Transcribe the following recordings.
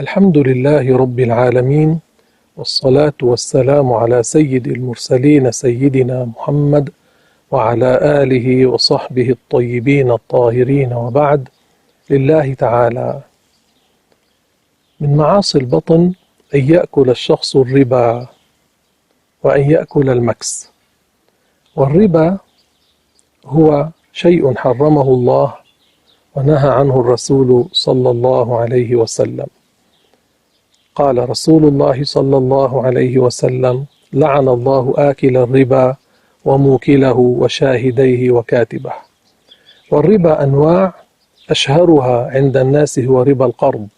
الحمد لله رب العالمين، والصلاة والسلام على سيد المرسلين سيدنا محمد وعلى آله وصحبه الطيبين الطاهرين، وبعد. لله تعالى من معاصي البطن أن يأكل الشخص الربا وأن يأكل المكس. والربا هو شيء حرمه الله ونهى عنه الرسول صلى الله عليه وسلم. قال رسول الله صلى الله عليه وسلم: لعن الله آكل الربا وموكله وشاهديه وكاتبه. والربا أنواع، أشهرها عند الناس هو ربا القرض،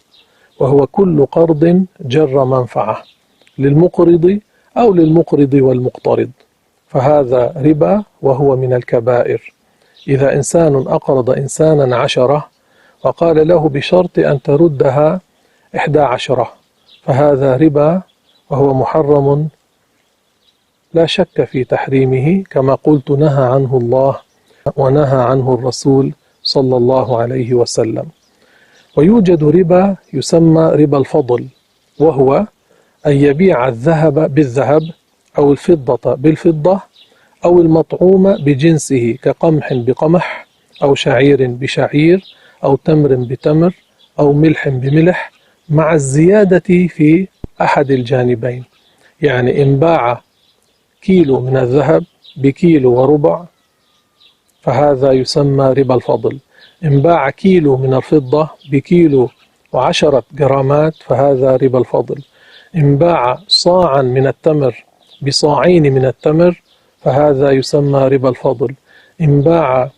وهو كل قرض جر منفعة للمقرض أو للمقرض والمقترض، فهذا ربا وهو من الكبائر. إذا إنسان أقرض إنسانا 10 وقال له بشرط أن تردها 11، فهذا ربا وهو محرم لا شك في تحريمه، كما قلت نهى عنه الله ونهى عنه الرسول صلى الله عليه وسلم. ويوجد ربا يسمى ربا الفضل، وهو أن يبيع الذهب بالذهب أو الفضة بالفضة أو المطعوم بجنسه كقمح بقمح أو شعير بشعير أو تمر بتمر أو ملح بملح، مع الزيادة في أحد الجانبين. يعني إن باع كيلو من الذهب بكيلو وربع فهذا يسمى ربا الفضل. إن باع كيلو من الفضة بكيلو و10 جرامات فهذا ربا الفضل. إن باع صاعا من التمر بصاعين من التمر فهذا يسمى ربا الفضل. إن باع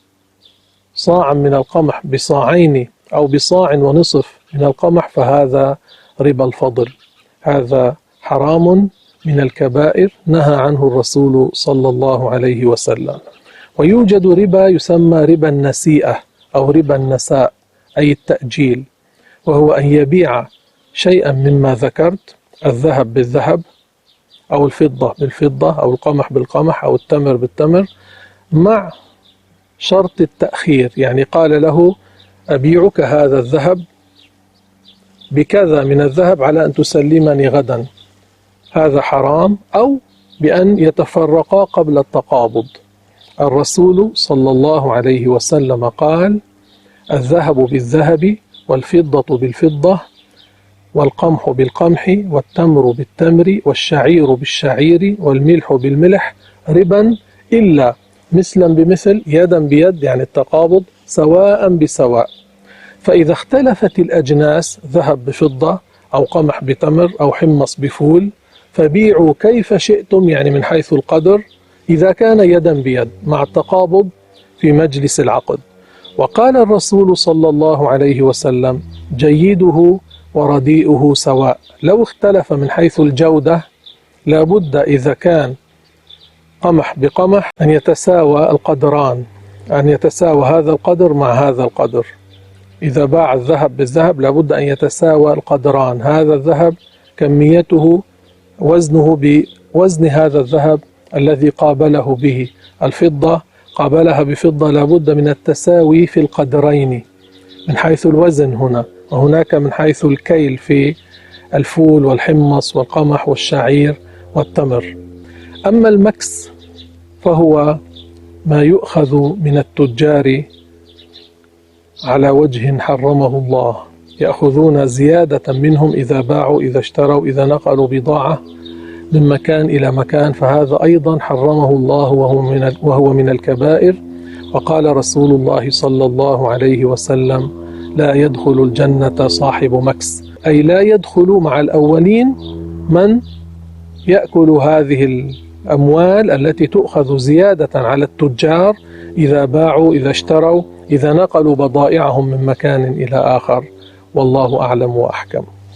صاعا من القمح بصاعين أو بصاع ونصف من القمح فهذا ربا الفضل. هذا حرام من الكبائر نهى عنه الرسول صلى الله عليه وسلم. ويوجد ربا يسمى ربا النسيئة أو ربا النساء، أي التأجيل، وهو أن يبيع شيئا مما ذكرت، الذهب بالذهب أو الفضة بالفضة أو القمح بالقمح أو التمر بالتمر، مع شرط التأخير. يعني قال له: أبيعك هذا الذهب بكذا من الذهب على أن تسلمني غدا، هذا حرام. أو بأن يتفرقا قبل التقابض. الرسول صلى الله عليه وسلم قال: الذهب بالذهب والفضة بالفضة والقمح بالقمح والتمر بالتمر والشعير بالشعير والملح بالملح ربا إلا مثلا بمثل يدا بيد، يعني التقابض، سواء بسواء. فإذا اختلفت الأجناس، ذهب بفضة أو قمح بتمر أو حمص بفول، فبيعوا كيف شئتم، يعني من حيث القدر، إذا كان يدا بيد مع التقابض في مجلس العقد. وقال الرسول صلى الله عليه وسلم: جيده ورديئه سواء. لو اختلف من حيث الجودة لابد إذا كان قمح بقمح أن يتساوى القدران، أن يتساوى هذا القدر مع هذا القدر. إذا باع الذهب بالذهب لابد أن يتساوى القدران، هذا الذهب كميته وزنه بوزن هذا الذهب الذي قابله به، الفضة قابلها بفضة، لابد من التساوي في القدرين من حيث الوزن هنا، وهناك من حيث الكيل في الفول والحمص والقمح والشعير والتمر. أما المكس فهو ما يؤخذ من التجار على وجه حرمه الله، يأخذون زيادة منهم إذا باعوا، إذا اشتروا، إذا نقلوا بضاعة من مكان إلى مكان، فهذا أيضا حرمه الله وهو من الكبائر. وقال رسول الله صلى الله عليه وسلم: لا يدخل الجنة صاحب مكس، أي لا يدخل مع الأولين من يأكل هذه الأموال التي تؤخذ زيادة على التجار إذا باعوا، إذا اشتروا، إذا نقلوا بضائعهم من مكان إلى آخر. والله أعلم وأحكم.